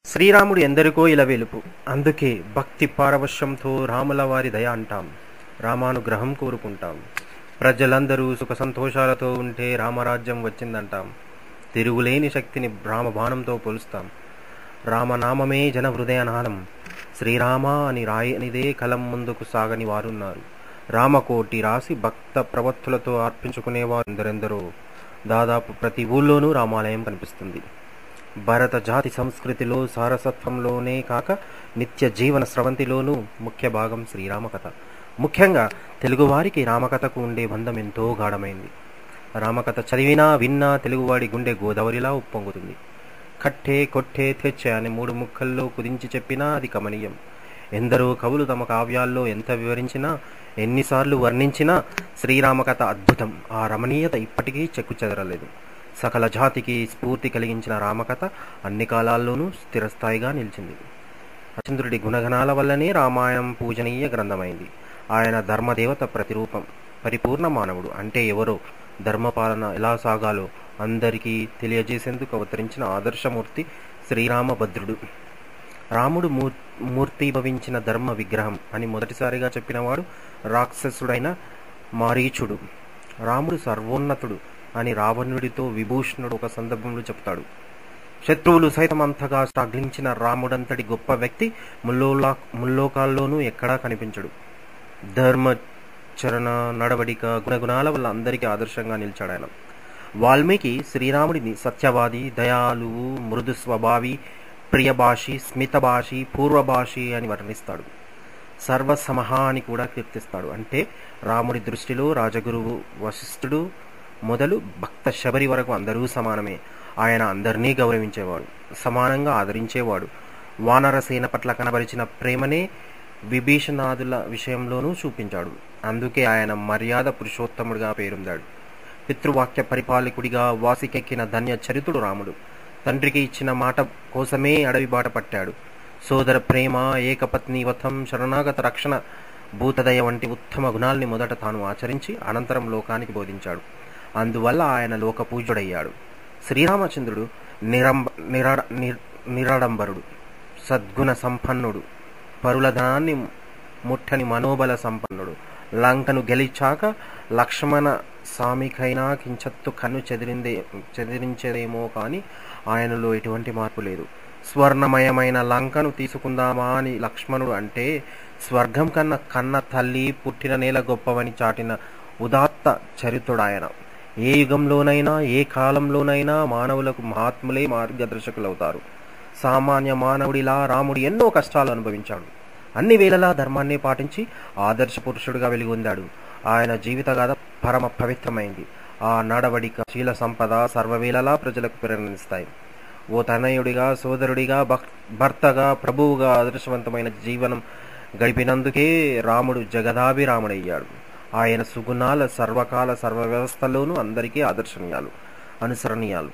శ్రీరాముడు ఎందరికో ఇలవెలుపు. అందుకే భక్తి పారవశ్యంతో రాముల వారి దయ అంటాం, రామానుగ్రహం కోరుకుంటాం. ప్రజలందరూ సుఖ సంతోషాలతో ఉంటే రామరాజ్యం వచ్చిందంటాం. తిరుగులేని శక్తిని రామబాణంతో పోలుస్తాం. రామనామమే జన హృదయనాదం. శ్రీరామ అని రాయనిదే కలం ముందుకు సాగని వారున్నారు. రామకోటి రాసి భక్త ప్రవత్తులతో అర్పించుకునేవారు ఎందరెందరో. దాదాపు ప్రతి ఊళ్ళోనూ రామాలయం కనిపిస్తుంది. భరత జాతి సంస్కృతిలో సారసత్వంలోనే కాక నిత్య జీవన స్రవంతిలోనూ ముఖ్య భాగం శ్రీరామ కథ. ముఖ్యంగా తెలుగువారికి రామకథకు ఉండే బంధం ఎంతో గాఢమైంది. రామకథ చదివినా విన్నా తెలుగువాడి గుండె గోదావరిలా ఉప్పొంగుతుంది. కట్టే కొట్టే తెచ్చే అని మూడు ముక్కల్లో కుదించి చెప్పినా అది కమనీయం. ఎందరో కవులు తమ కావ్యాల్లో ఎంత వివరించినా, ఎన్నిసార్లు వర్ణించినా శ్రీరామకథ అద్భుతం. ఆ రమణీయత ఇప్పటికీ చెక్కు చెదరలేదు. సకల జాతికి స్ఫూర్తి కలిగించిన రామకథ అన్ని కాలాల్లోనూ స్థిరస్థాయిగా నిలిచింది. రామచంద్రుడి గుణగణాల వల్లనే రామాయణం పూజనీయ గ్రంథమైంది. ఆయన ధర్మదేవత ప్రతిరూపం. పరిపూర్ణ మానవుడు అంటే ఎవరో, ధర్మపాలన ఎలా సాగాలో అందరికీ తెలియజేసేందుకు అవతరించిన ఆదర్శమూర్తి శ్రీరామభద్రుడు. రాముడు మూర్తిభవించిన ధర్మ విగ్రహం అని మొదటిసారిగా చెప్పినవాడు రాక్షసుడైన మారీచుడు. రాముడు సర్వోన్నతుడు అని రావణుడితో విభూషణుడు ఒక సందర్భంలో చెప్తాడు. శత్రువులు సైతం అంతగా శ్లాఘించిన రాముడంతటి గొప్ప వ్యక్తి ముల్లోకాల్లోనూ ఎక్కడా కనిపించడు. ధర్మచరణ, నడవడిక, గుణగుణాల వల్ల అందరికీ ఆదర్శంగా నిలిచాడు ఆయన. వాల్మీకి శ్రీరాముడిని సత్యవాది, దయాళువు, మృదు స్వభావి, ప్రియభాషి, స్మితభాషి, పూర్వభాషి అని వర్ణిస్తాడు. సర్వసమహ అని కూడా కీర్తిస్తాడు. అంటే రాముడి దృష్టిలో రాజగురువు వశిష్ఠుడు మొదలు భక్త శబరి వరకు అందరూ సమానమే. ఆయన అందరినీ గౌరవించేవాడు, సమానంగా ఆదరించేవాడు. వానరసేన పట్ల కనబరిచిన ప్రేమనే విభీషణాదుల విషయంలోనూ చూపించాడు. అందుకే ఆయన మర్యాద పురుషోత్తముడిగా పేరొందాడు. పితృవాక్య పరిపాలకుడిగా వాసికెక్కిన ధన్య చరితుడు రాముడు. తండ్రికి ఇచ్చిన మాట కోసమే అడవి బాట పట్టాడు. సోదర ప్రేమ, ఏకపత్ని వతం, శరణాగత రక్షణ, భూతదయ వంటి ఉత్తమ గుణాల్ని మొదట తాను ఆచరించి అనంతరం లోకానికి బోధించాడు. అందువల్ల ఆయన లోకపూజ్యుడయ్యాడు. శ్రీరామచంద్రుడు నిరాడంబరుడు, సద్గుణ సంపన్నుడు, పరుల ధనాన్ని ముట్టని మనోబల సంపన్నుడు. లంకను గెలిచాక లక్ష్మణ స్వామికైనా కించత్తు కన్ను చెదిరించేదేమో కానీ ఆయనలో ఎటువంటి మార్పు లేదు. స్వర్ణమయమైన లంకను తీసుకుందామా అని లక్ష్మణుడు అంటే స్వర్గం కన్న తల్లి పుట్టిన నేల గొప్పవని చాటిన ఉదాత్త చరిత్రుడాయన. ఏ యుగంలోనైనా ఏ కాలంలోనైనా మానవులకు మహాత్ములే మార్గదర్శకులవుతారు. సామాన్య మానవుడిలా రాముడు ఎన్నో కష్టాలు అనుభవించాడు. అన్ని వేళలా ధర్మాన్ని పాటించి ఆదర్శ పురుషుడిగా వెలుగొందాడు. ఆయన జీవితగాథ పరమ పవిత్రమైంది. ఆ నడవడిక, శీల సంపద సర్వవేళలా ప్రజలకు ప్రేరణిస్తాయి. ఓ తనయుడిగా, సోదరుడిగా, భర్తగా, ప్రభువుగా ఆదర్శవంతమైన జీవనం గడిపినందుకే రాముడు జగదాభిరాముడయ్యాడు. ఆయన సుగుణాల సర్వకాల సర్వవ్యవస్థలోనూ అందరికీ ఆదర్శనీయాలు, అనుసరణీయాలు.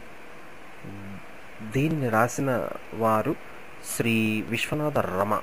దీనిని రాసిన వారు శ్రీ విశ్వనాథ రమ.